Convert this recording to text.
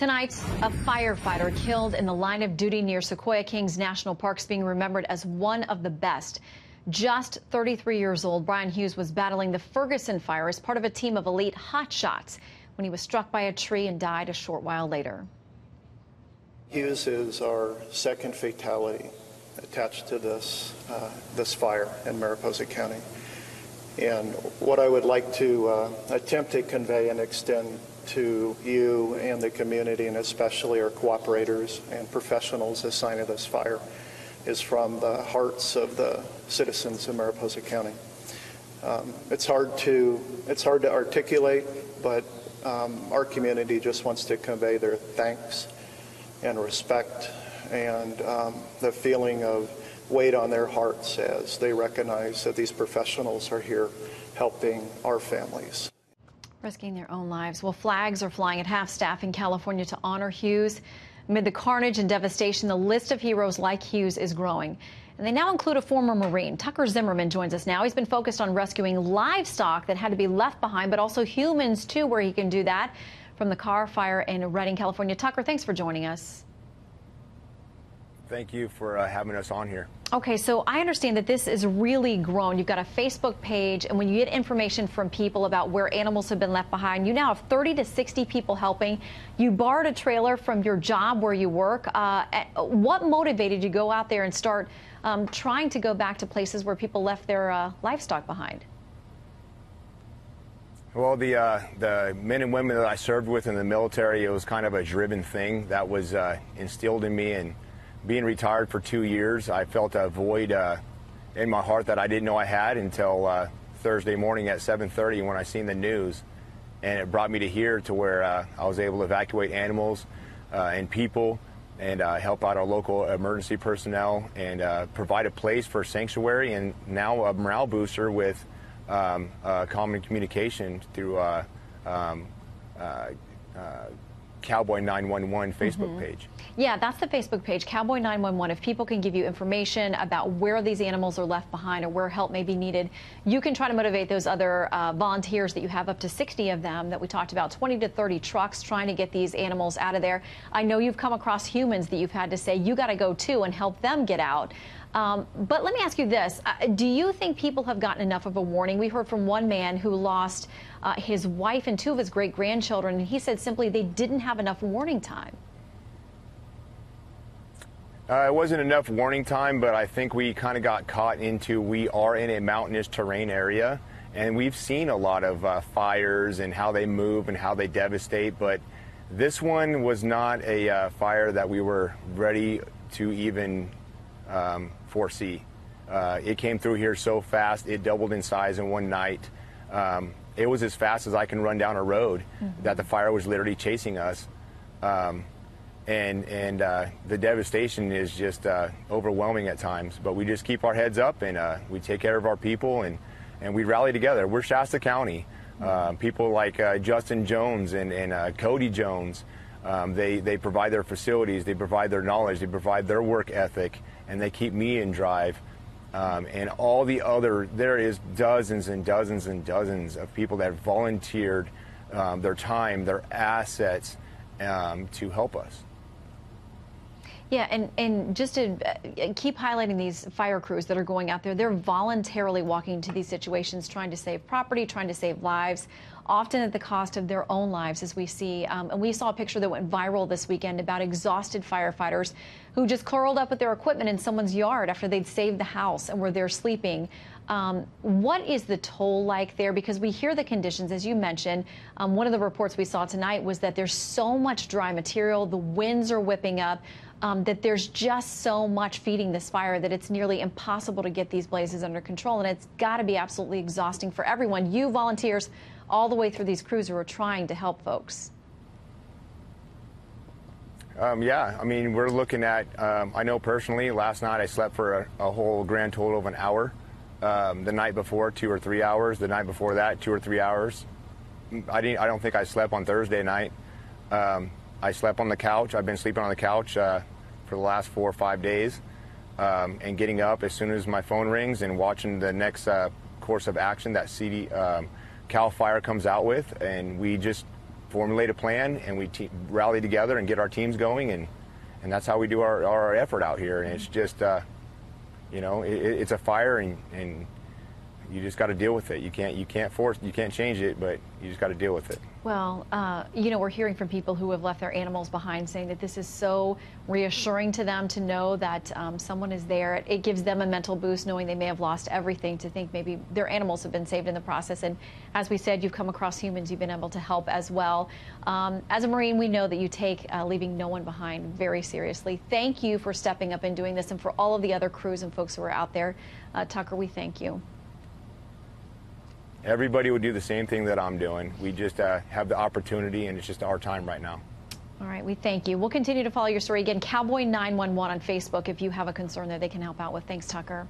Tonight, a firefighter killed in the line of duty near Sequoia Kings National Park is being remembered as one of the best. Just 33 years old, Brian Hughes was battling the Ferguson fire as part of a team of elite hotshots when he was struck by a tree and died a short while later. Hughes is our second fatality attached to this fire in Mariposa County. And what I would like to attempt to convey and extend to you and the community, and especially our cooperators and professionals assigned to this fire, is from the hearts of the citizens of Mariposa County. It's hard to articulate, but our community just wants to convey their thanks and respect and the feeling of weight on their hearts as they recognize that these professionals are here helping our families. Risking their own lives. Well, flags are flying at half-staff in California to honor Hughes. Amid the carnage and devastation, the list of heroes like Hughes is growing. And they now include a former Marine. Tucker Zimmerman joins us now. He's been focused on rescuing livestock that had to be left behind, but also humans, too, where he can do that from the Carr Fire in Redding, California. Tucker, thanks for joining us. Thank you for having us on here. Okay, so I understand that this is really grown. You've got a Facebook page, and when you get information from people about where animals have been left behind, you now have 30 to 60 people helping. You borrowed a trailer from your job where you work. What motivated you to go out there and start trying to go back to places where people left their livestock behind? Well, the men and women that I served with in the military, it was kind of a driven thing that was instilled in me. And being retired for 2 years, I felt a void in my heart that I didn't know I had until Thursday morning at 7:30 when I seen the news. And it brought me to here to where I was able to evacuate animals and people and help out our local emergency personnel and provide a place for sanctuary and now a morale booster with common communication through Cowboy 911 Facebook page. Yeah, that's the Facebook page, Cowboy 911. If people can give you information about where these animals are left behind or where help may be needed, you can try to motivate those other volunteers that you have, up to 60 of them that we talked about, 20 to 30 trucks trying to get these animals out of there. I know you've come across humans that you've had to say, you got to go too and help them get out. But let me ask you this. Do you think people have gotten enough of a warning? We heard from one man who lost his wife and 2 of his great-grandchildren, and he said simply they didn't have enough warning time. It wasn't enough warning time, but I think we kind of got caught into, we are in a mountainous terrain area, and we've seen a lot of fires and how they move and how they devastate, but this one was not a fire that we were ready to even foresee. It came through here so fast, it doubled in size in one night. It was as fast as I can run down a road that the fire was literally chasing us. And the devastation is just overwhelming at times, but we just keep our heads up and we take care of our people and we rally together. We're Shasta County. People like Justin Jones and Cody Jones, they provide their facilities, they provide their knowledge, they provide their work ethic, and they keep me in drive. And all the other, there is dozens and dozens and dozens of people that have volunteered their time, their assets to help us. Yeah, and just to keep highlighting these fire crews that are going out there, they're voluntarily walking into these situations, trying to save property, trying to save lives, often at the cost of their own lives, as we see. And we saw a picture that went viral this weekend about exhausted firefighters who just curled up with their equipment in someone's yard after they'd saved the house and were there sleeping. What is the toll like there? Because we hear the conditions, as you mentioned. One of the reports we saw tonight was that there's so much dry material, the winds are whipping up, that there's just so much feeding this fire that it's nearly impossible to get these blazes under control. And it's got to be absolutely exhausting for everyone, you volunteers, all the way through these crews who are trying to help folks. Yeah, I mean, we're looking at, I know personally, last night I slept for a whole grand total of an hour. The night before, 2 or 3 hours. The night before that, 2 or 3 hours. I don't think I slept on Thursday night. I slept on the couch. I've been sleeping on the couch for the last 4 or 5 days, and getting up as soon as my phone rings and watching the next course of action that CAL FIRE comes out with, and we just formulate a plan, and we rally together and get our teams going, and that's how we do our effort out here. And it's just, it's a fire, and you just got to deal with it. You can't change it, but you just got to deal with it. Well, we're hearing from people who have left their animals behind, saying that this is so reassuring to them to know that someone is there. It gives them a mental boost knowing they may have lost everything, to think maybe their animals have been saved in the process. And as we said, you've come across humans, you've been able to help as well. As a Marine, we know that you take leaving no one behind very seriously. Thank you for stepping up and doing this, and for all of the other crews and folks who are out there. Tucker, we thank you. Everybody would do the same thing that I'm doing. We just have the opportunity, and it's just our time right now. All right, we thank you. We'll continue to follow your story. Again, Cowboy 911 on Facebook if you have a concern that they can help out with. Thanks, Tucker.